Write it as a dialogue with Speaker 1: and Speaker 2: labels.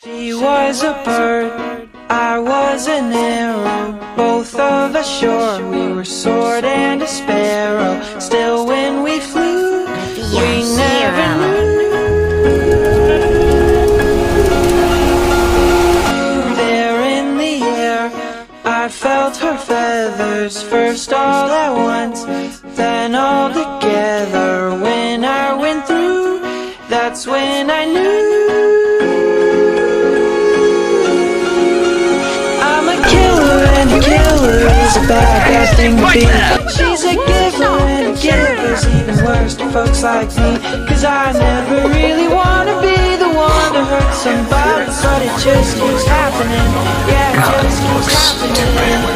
Speaker 1: She was a bird, I was an arrow, both of us sure we were sword and a sparrow. Still when we flew, we never knew. There in the air, I felt her feathers, first all at once, then all together. When I went through, that's when I knew. Is a bad thing to be. She's a giver and a giver's even worse to folks like me. Cause I never really wanna be the one to hurt somebody, but it just keeps happening. Yeah, it just keeps happening.